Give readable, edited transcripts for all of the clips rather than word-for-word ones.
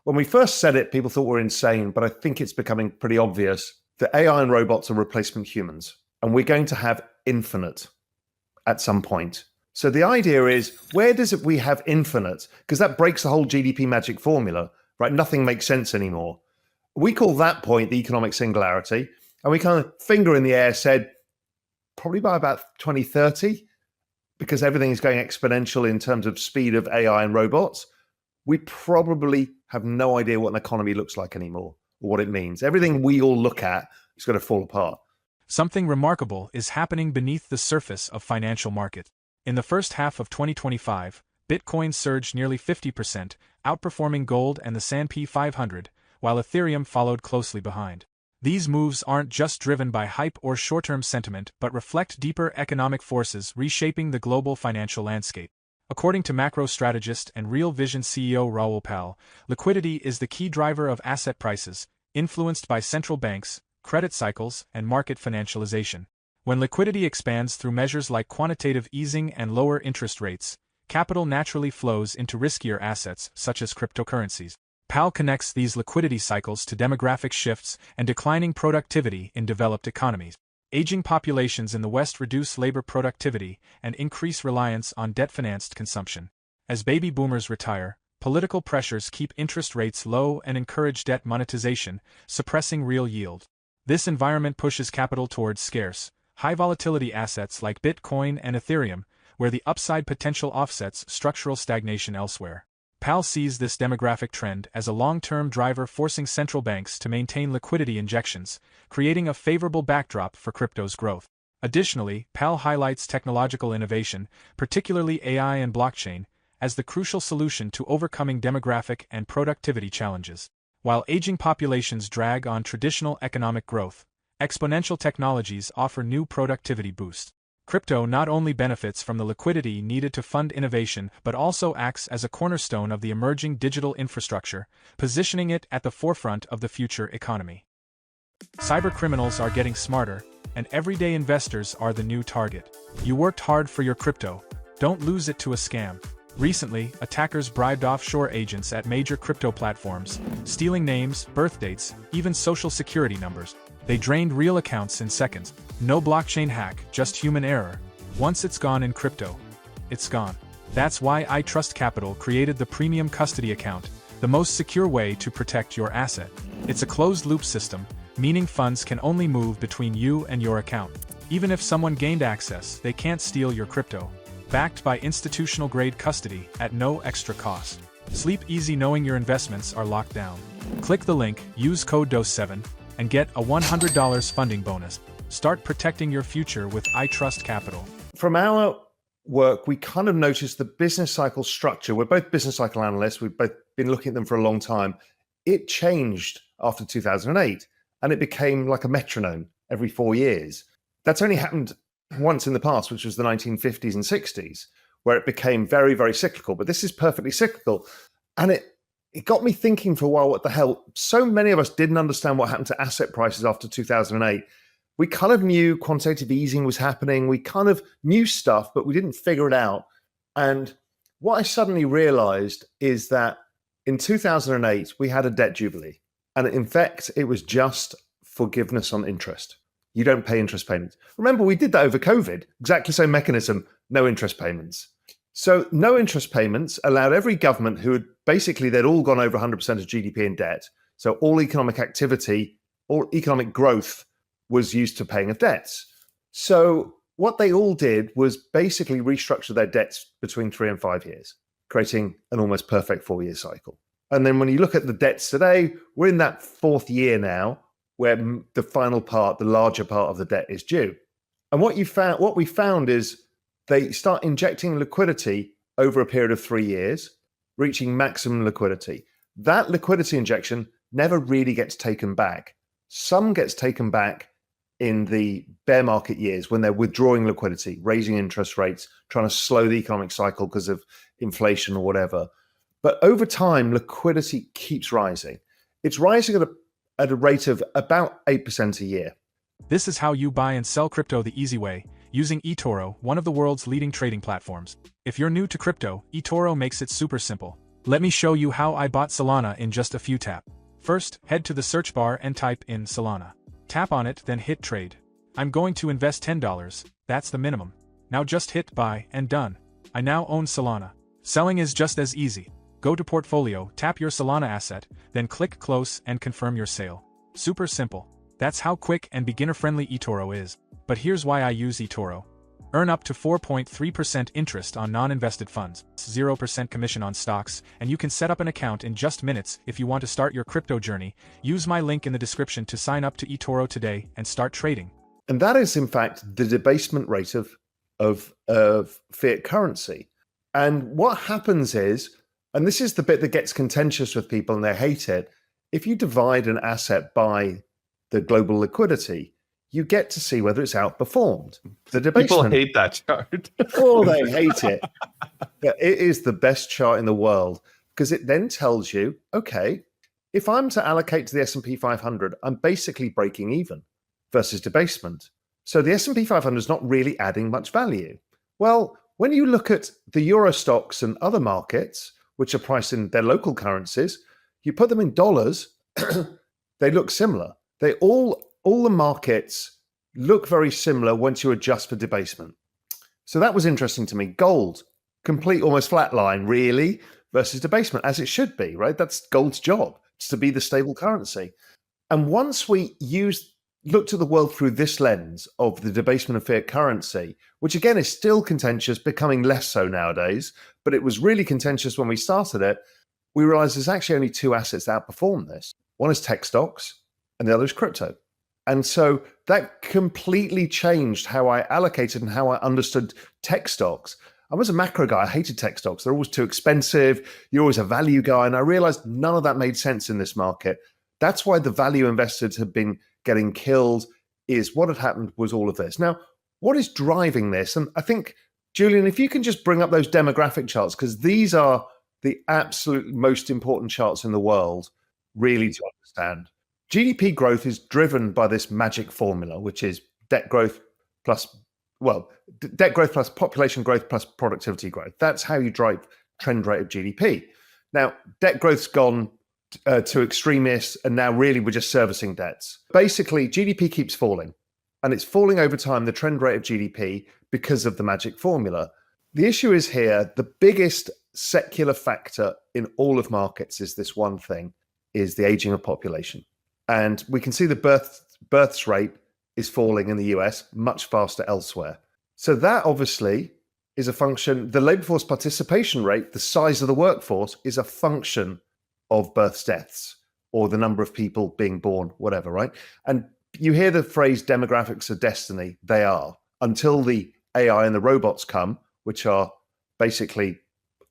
When we first said it, people thought we're insane, but I think it's becoming pretty obvious that AI and robots are replacement humans, and we're going to have infinite at some point. So the idea is, where does we have infinite? Because that breaks the whole GDP magic formula, right? Nothing makes sense anymore. We call that point the economic singularity, and we kind of finger in the air said, probably by about 2030, because everything is going exponential in terms of speed of AI and robots, we probably have no idea what an economy looks like anymore, or what it means. Everything we all look at is going to fall apart. Something remarkable is happening beneath the surface of financial markets. In the first half of 2025, Bitcoin surged nearly 50%, outperforming gold and the S&P 500, while Ethereum followed closely behind. These moves aren't just driven by hype or short-term sentiment but reflect deeper economic forces reshaping the global financial landscape. According to macro strategist and Real Vision CEO Raoul, liquidity is the key driver of asset prices, influenced by central banks, credit cycles, and market financialization. When liquidity expands through measures like quantitative easing and lower interest rates, capital naturally flows into riskier assets such as cryptocurrencies. Powell connects these liquidity cycles to demographic shifts and declining productivity in developed economies. Aging populations in the West reduce labor productivity and increase reliance on debt-financed consumption. As baby boomers retire, political pressures keep interest rates low and encourage debt monetization, suppressing real yield. This environment pushes capital towards scarce, high-volatility assets like Bitcoin and Ethereum, where the upside potential offsets structural stagnation elsewhere. Powell sees this demographic trend as a long-term driver forcing central banks to maintain liquidity injections, creating a favorable backdrop for crypto's growth. Additionally, Powell highlights technological innovation, particularly AI and blockchain, as the crucial solution to overcoming demographic and productivity challenges. While aging populations drag on traditional economic growth, exponential technologies offer new productivity boosts. Crypto not only benefits from the liquidity needed to fund innovation but also acts as a cornerstone of the emerging digital infrastructure, positioning it at the forefront of the future economy. Cybercriminals are getting smarter, and everyday investors are the new target. You worked hard for your crypto. Don't lose it to a scam. Recently, attackers bribed offshore agents at major crypto platforms, stealing names, birth dates, even social security numbers. They drained real accounts in seconds. No blockchain hack, just human error. Once it's gone in crypto, it's gone. That's why ITrust Capital created the Premium Custody Account, the most secure way to protect your asset. It's a closed-loop system, meaning funds can only move between you and your account. Even if someone gained access, they can't steal your crypto. Backed by institutional-grade custody at no extra cost. Sleep easy knowing your investments are locked down. Click the link, use code DOSE7, and get a $100 funding bonus. Start protecting your future with ITrust Capital. From our work, we kind of noticed the business cycle structure. We're both business cycle analysts. We've both been looking at them for a long time. It changed after 2008, and it became like a metronome every 4 years. That's only happened once in the past, which was the 1950s and 60s, where it became very, very cyclical. But this is perfectly cyclical. And it got me thinking for a while, what the hell? So many of us didn't understand what happened to asset prices after 2008. We kind of knew quantitative easing was happening. We kind of knew stuff, but we didn't figure it out. And what I suddenly realized is that in 2008, we had a debt jubilee. And in fact, it was just forgiveness on interest. You don't pay interest payments. Remember, we did that over COVID. Exactly same mechanism, no interest payments. So no interest payments allowed every government who had basically, they'd all gone over 100% of GDP in debt. So all economic activity, all economic growth was used to paying of debts. So what they all did was basically restructure their debts between 3 and 5 years, creating an almost perfect 4-year cycle. And then when you look at the debts today, we're in that 4th year now, where the final part, the larger part of the debt is due. And what we found is they start injecting liquidity over a period of 3 years, reaching maximum liquidity. That liquidity injection never really gets taken back. Some gets taken back in the bear market years when they're withdrawing liquidity, raising interest rates, trying to slow the economic cycle because of inflation or whatever. But over time, liquidity keeps rising. It's rising at a rate of about 8% a year. This is how you buy and sell crypto the easy way, using eToro, one of the world's leading trading platforms. If you're new to crypto, eToro makes it super simple. Let me show you how I bought Solana in just a few taps. First, head to the search bar and type in Solana. Tap on it, then hit trade. I'm going to invest $10, that's the minimum. Now just hit buy and done. I now own Solana. Selling is just as easy. Go to portfolio, tap your Solana asset, then click close and confirm your sale. Super simple. That's how quick and beginner-friendly eToro is. But here's why I use eToro. Earn up to 4.3% interest on non-invested funds, 0% commission on stocks, and you can set up an account in just minutes if you want to start your crypto journey. Use my link in the description to sign up to eToro today and start trading. And that is, in fact, the debasement rate of fiat currency. And what happens is, and this is the bit that gets contentious with people and they hate it, if you divide an asset by the global liquidity, you get to see whether it's outperformed. The People debasement, hate that chart. oh, they hate it. Yeah, it is the best chart in the world because it then tells you, okay, if I'm to allocate to the S&P 500, I'm basically breaking even versus debasement. So the S&P 500 is not really adding much value. Well, when you look at the Euro stocks and other markets, which are priced in their local currencies, you put them in dollars, they look similar. They all the markets look very similar once you adjust for debasement. So that was interesting to me. Gold, complete almost flat line, really, versus debasement, as it should be, right? That's gold's job, it's to be the stable currency. And once we looked at the world through this lens of the debasement of fiat currency, which again is still contentious, becoming less so nowadays, but it was really contentious when we started it, we realized there's actually only two assets that outperform this. One is tech stocks and the other is crypto. And so that completely changed how I allocated and how I understood tech stocks. I was a macro guy. I hated tech stocks. They're always too expensive. You're always a value guy. And I realized none of that made sense in this market. That's why the value investors have been getting killed, is what had happened was all of this. Now, what is driving this? And I think, Julien, if you can just bring up those demographic charts, because these are the absolute most important charts in the world, really, to understand. GDP growth is driven by this magic formula, which is debt growth plus population growth plus productivity growth. That's how you drive trend rate of GDP. Now, debt growth's gone to extremists, and now really we're just servicing debts. Basically, GDP keeps falling, and it's falling over time, the trend rate of GDP, because of the magic formula. The issue is here, the biggest secular factor in all of markets is this one thing, is the aging of population. And we can see the births rate is falling in the US much faster elsewhere. So that obviously is a function. The labor force participation rate, the size of the workforce, is a function of births, deaths, or the number of people being born, whatever, right? And you hear the phrase demographics are destiny. They are. Until the AI and the robots come, which are basically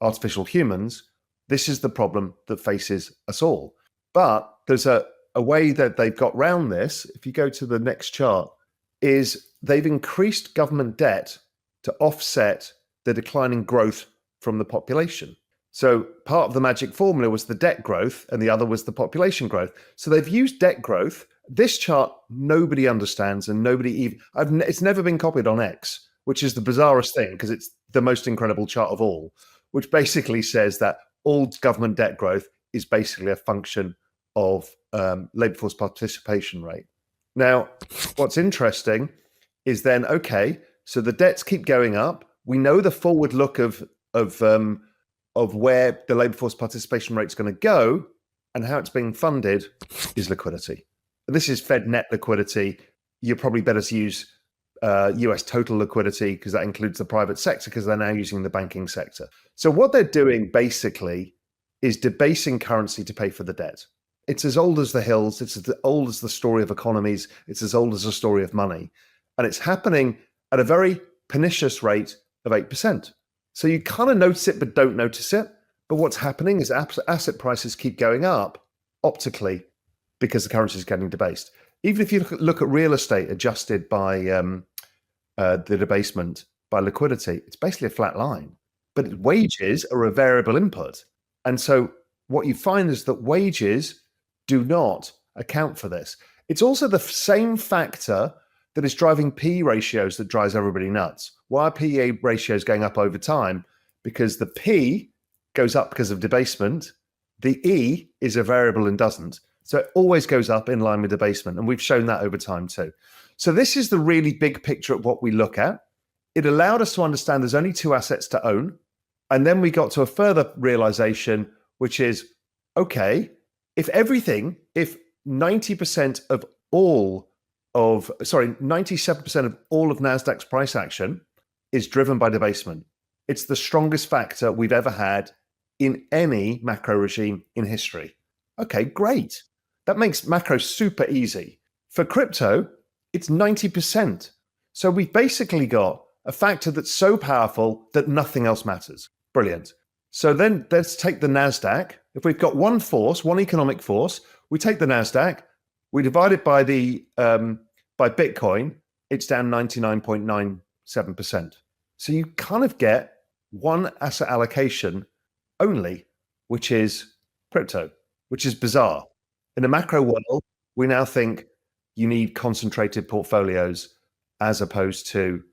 artificial humans, this is the problem that faces us all. But there's a way that they've got around this, if you go to the next chart, is they've increased government debt to offset the declining growth from the population. So part of the magic formula was the debt growth and the other was the population growth. So they've used debt growth. This chart, nobody understands and it's never been copied on X, which is the bizarrest thing because it's the most incredible chart of all, which basically says that all government debt growth is basically a function of labor force participation rate. Now, what's interesting is then, okay, so the debts keep going up. We know the forward look of where the labor force participation rate is going to go, and how it's being funded is liquidity. This is Fed net liquidity. You're probably better to use US total liquidity because that includes the private sector because they're now using the banking sector. So what they're doing basically is debasing currency to pay for the debt. It's as old as the hills. It's as old as the story of economies. It's as old as the story of money. And it's happening at a very pernicious rate of 8%. So you kind of notice it, but don't notice it. But what's happening is asset prices keep going up optically because the currency is getting debased. Even if you look at real estate adjusted by the debasement by liquidity, it's basically a flat line. But wages are a variable input. And so what you find is that wages do not account for this. It's also the same factor that is driving PE ratios that drives everybody nuts. Why are PE ratios going up over time? Because the P goes up because of debasement. The E is a variable and doesn't. So it always goes up in line with debasement. And we've shown that over time too. So this is the really big picture of what we look at. It allowed us to understand there's only two assets to own. And then we got to a further realization, which is, okay, if 97% of all of NASDAQ's price action is driven by debasement, it's the strongest factor we've ever had in any macro regime in history. Okay, great. That makes macro super easy. For crypto, it's 90%. So we've basically got a factor that's so powerful that nothing else matters. Brilliant. So then let's take the NASDAQ. If we've got one force, one economic force, we take the NASDAQ, we divide it by by Bitcoin, it's down 99.97%. So you kind of get one asset allocation only, which is crypto, which is bizarre. In the macro world, we now think you need concentrated portfolios as opposed to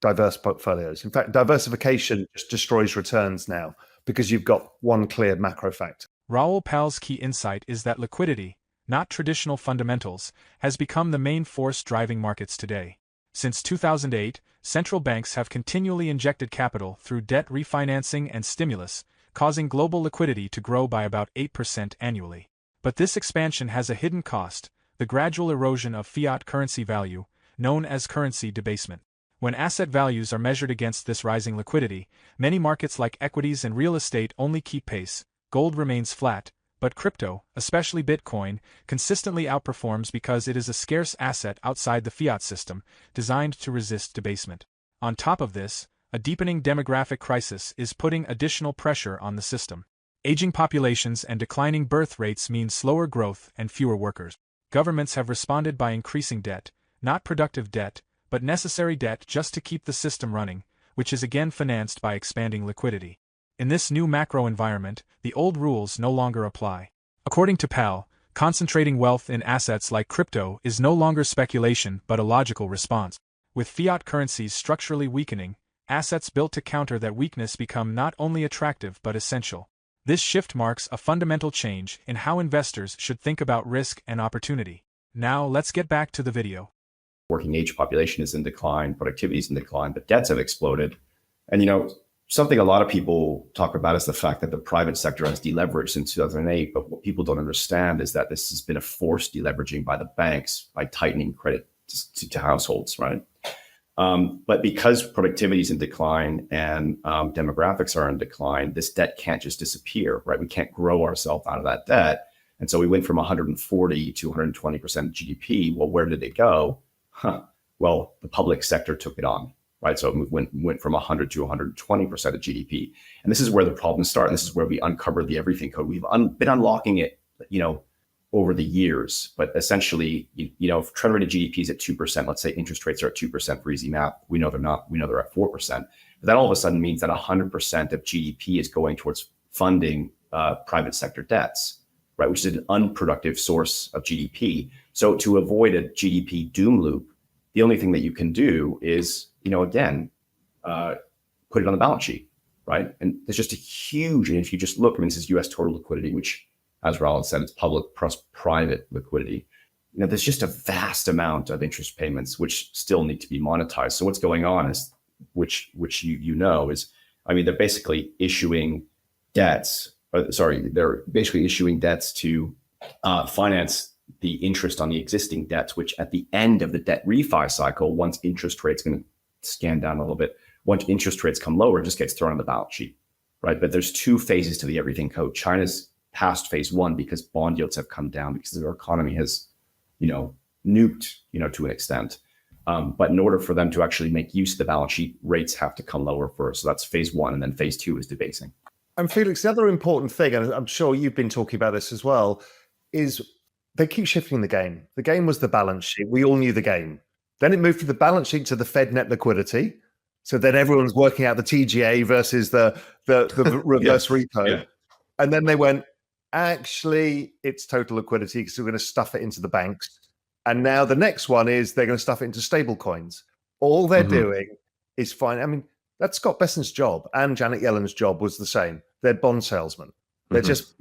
diverse portfolios. In fact, diversification just destroys returns now because you've got one clear macro factor. Raoul Pal's key insight is that liquidity, not traditional fundamentals, has become the main force driving markets today. Since 2008, central banks have continually injected capital through debt refinancing and stimulus, causing global liquidity to grow by about 8% annually. But this expansion has a hidden cost: the gradual erosion of fiat currency value, known as currency debasement. When asset values are measured against this rising liquidity, many markets like equities and real estate only keep pace. Gold remains flat, but crypto, especially Bitcoin, consistently outperforms because it is a scarce asset outside the fiat system, designed to resist debasement. On top of this, a deepening demographic crisis is putting additional pressure on the system. Aging populations and declining birth rates mean slower growth and fewer workers. Governments have responded by increasing debt, not productive debt, but necessary debt just to keep the system running, which is again financed by expanding liquidity. In this new macro environment, the old rules no longer apply. According to Pal, concentrating wealth in assets like crypto is no longer speculation but a logical response. With fiat currencies structurally weakening, assets built to counter that weakness become not only attractive but essential. This shift marks a fundamental change in how investors should think about risk and opportunity. Now let's get back to the video. Working age population is in decline, productivity is in decline, but debts have exploded. And something a lot of people talk about is the fact that the private sector has deleveraged since 2008. But what people don't understand is that this has been a forced deleveraging by the banks by tightening credit to households, right? But because productivity is in decline and demographics are in decline, this debt can't just disappear, right? We can't grow ourselves out of that debt. And so we went from 140 to 120% GDP. Well, where did it go? Well, the public sector took it on, right? So it went from 100 to 120% of GDP. And this is where the problems start. And this is where we uncover the everything code. We've been unlocking it, over the years. But essentially, if trend rate of GDP is at 2%, let's say interest rates are at 2% for easy math. We know they're not. We know they're at 4%. But that all of a sudden means that 100% of GDP is going towards funding private sector debts, right? Which is an unproductive source of GDP. So to avoid a GDP doom loop, the only thing that you can do is, put it on the balance sheet, right? And there's just a huge, and if you just look, this is US total liquidity, which, as Raoul said, it's public plus private liquidity. There's just a vast amount of interest payments which still need to be monetized. So what's going on is, which is, they're basically issuing debts. They're basically issuing debts to finance the interest on the existing debts, which at the end of the debt refi cycle, once interest rates going to scan down a little bit, once interest rates come lower, it just gets thrown on the balance sheet, right? But there's two phases to the everything code. China's past phase one because bond yields have come down because their economy has, nuked, to an extent. But in order for them to actually make use of the balance sheet, rates have to come lower first. So that's phase one. And then phase two is debasing. And Felix, the other important thing, and I'm sure you've been talking about this as well, is they keep shifting the game. The game was the balance sheet. We all knew the game. Then it moved from the balance sheet to the Fed net liquidity. So then everyone's working out the TGA versus the reverse repo. Yeah. And then they went, actually, it's total liquidity because we're going to stuff it into the banks. And now the next one is they're going to stuff it into stable coins. All they're doing is fine. That's Scott Bessement's job, and Janet Yellen's job was the same. They're bond salesmen. They're just,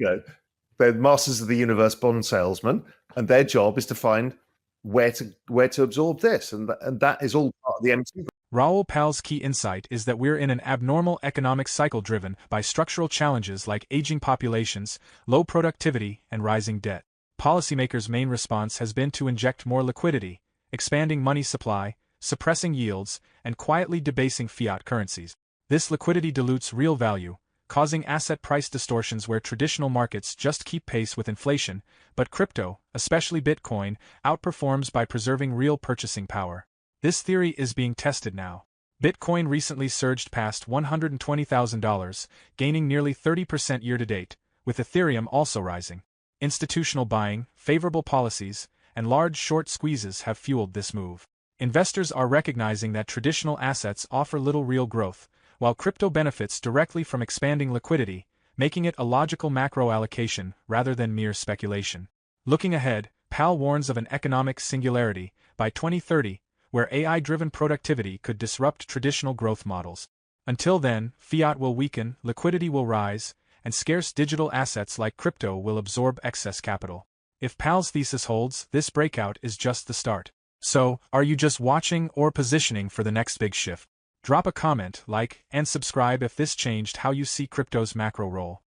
they're masters of the universe bond salesmen, and their job is to find where to absorb this, and that is all part of the M2. Raoul Pal's key insight is that we're in an abnormal economic cycle driven by structural challenges like aging populations, low productivity, and rising debt. Policymakers' main response has been to inject more liquidity, expanding money supply, suppressing yields, and quietly debasing fiat currencies. This liquidity dilutes real value, causing asset price distortions where traditional markets just keep pace with inflation, but crypto, especially Bitcoin, outperforms by preserving real purchasing power. This theory is being tested now. Bitcoin recently surged past $120,000, gaining nearly 30% year-to-date, with Ethereum also rising. Institutional buying, favorable policies, and large short squeezes have fueled this move. Investors are recognizing that traditional assets offer little real growth, while crypto benefits directly from expanding liquidity, making it a logical macro allocation rather than mere speculation. Looking ahead, Powell warns of an economic singularity by 2030, where AI-driven productivity could disrupt traditional growth models. Until then, fiat will weaken, liquidity will rise, and scarce digital assets like crypto will absorb excess capital. If Powell's thesis holds, this breakout is just the start. So, are you just watching or positioning for the next big shift? Drop a comment, like, and subscribe if this changed how you see crypto's macro role.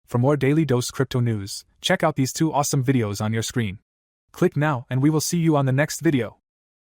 For more Daily Dose Crypto news, check out these 2 awesome videos on your screen. Click now and we will see you on the next video.